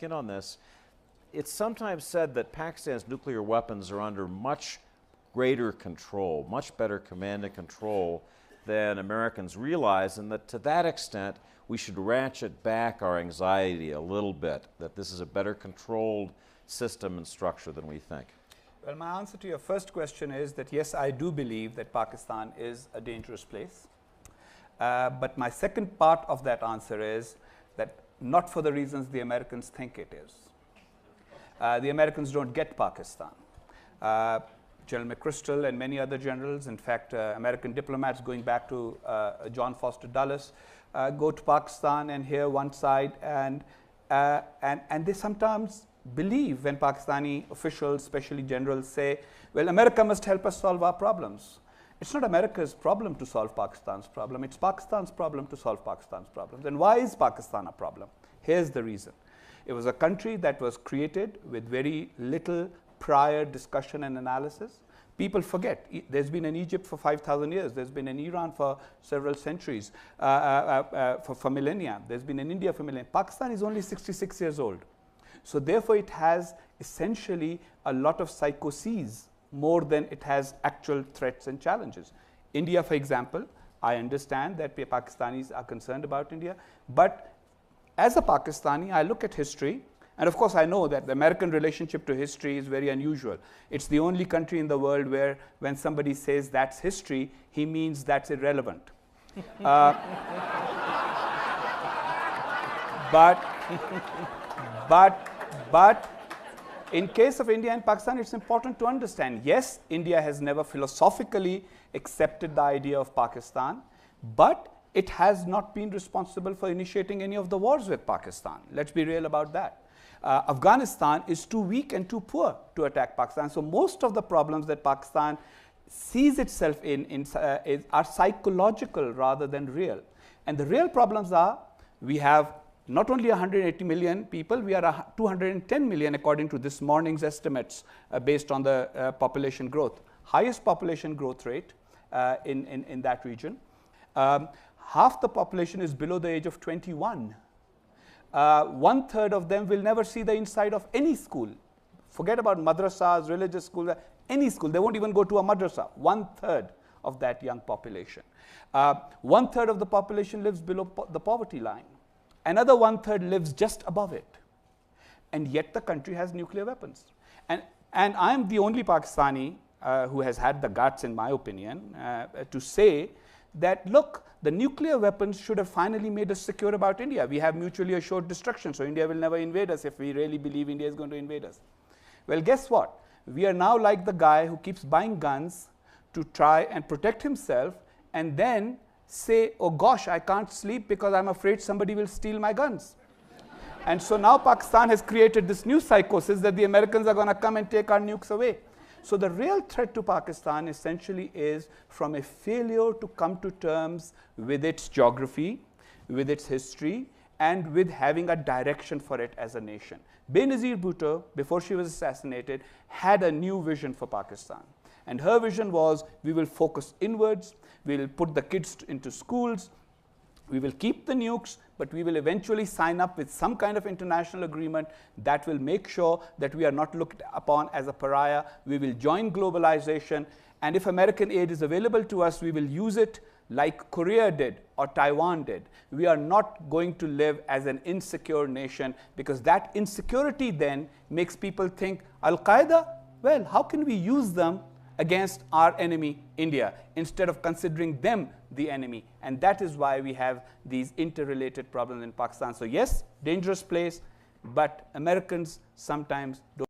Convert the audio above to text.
skin on this. It's sometimes said that Pakistan's nuclear weapons are under much greater control, much better command and control than Americans realize, and that to that extent we should ratchet back our anxiety a little bit, that this is a better controlled system and structure than we think. Well, my answer to your first question is that yes, I do believe that Pakistan is a dangerous place. But my second part of that answer is that not for the reasons the Americans think it is. The Americans don't get Pakistan. General McChrystal and many other generals, in fact, American diplomats going back to John Foster Dulles, go to Pakistan and hear one side, and they sometimes believe when Pakistani officials, especially generals, say, well, America must help us solve our problems. It's not America's problem to solve Pakistan's problem, it's Pakistan's problem to solve Pakistan's problems. And why is Pakistan a problem? Here's the reason. It was a country that was created with very little prior discussion and analysis. People forget, there's been an Egypt for 5,000 years, there's been an Iran for several centuries, for millennia, there's been an India for millennia. Pakistan is only 66 years old. So therefore it has essentially a lot of psychoses more than it has actual threats and challenges. India, for example, I understand that Pakistanis are concerned about India, but as a Pakistani, I look at history, and of course I know that the American relationship to history is very unusual. It's the only country in the world where when somebody says that's history, he means that's irrelevant. But in case of India and Pakistan, it's important to understand, yes, India has never philosophically accepted the idea of Pakistan, but it has not been responsible for initiating any of the wars with Pakistan. Let's be real about that. Afghanistan is too weak and too poor to attack Pakistan. So most of the problems that Pakistan sees itself in are psychological rather than real. And the real problems are, we have not only 180 million people, we are 210 million according to this morning's estimates based on the population growth. Highest population growth rate in that region. Half the population is below the age of 21. 1/3 of them will never see the inside of any school. Forget about madrasas, religious schools, any school. They won't even go to a madrasa. 1/3 of that young population. 1/3 of the population lives below the poverty line. Another 1/3 lives just above it. And yet the country has nuclear weapons. And I'm the only Pakistani who has had the guts, in my opinion, to say that, look, the nuclear weapons should have finally made us secure about India. We have mutually assured destruction, so India will never invade us if we really believe India is going to invade us. Well, guess what? We are now like the guy who keeps buying guns to try and protect himself, and then say, oh gosh, I can't sleep because I'm afraid somebody will steal my guns. And so now Pakistan has created this new psychosis that the Americans are going to come and take our nukes away. So the real threat to Pakistan essentially is from a failure to come to terms with its geography, with its history, and with having a direction for it as a nation. Benazir Bhutto, before she was assassinated, had a new vision for Pakistan. And her vision was, we will focus inwards, we will put the kids into schools, we will keep the nukes, but we will eventually sign up with some kind of international agreement that will make sure that we are not looked upon as a pariah. We will join globalization, and if American aid is available to us, we will use it like Korea did or Taiwan did. We are not going to live as an insecure nation, because that insecurity then makes people think, Al-Qaeda, well, how can we use them against our enemy, India, instead of considering them the enemy? And that is why we have these interrelated problems in Pakistan. So yes, dangerous place, but Americans sometimes don't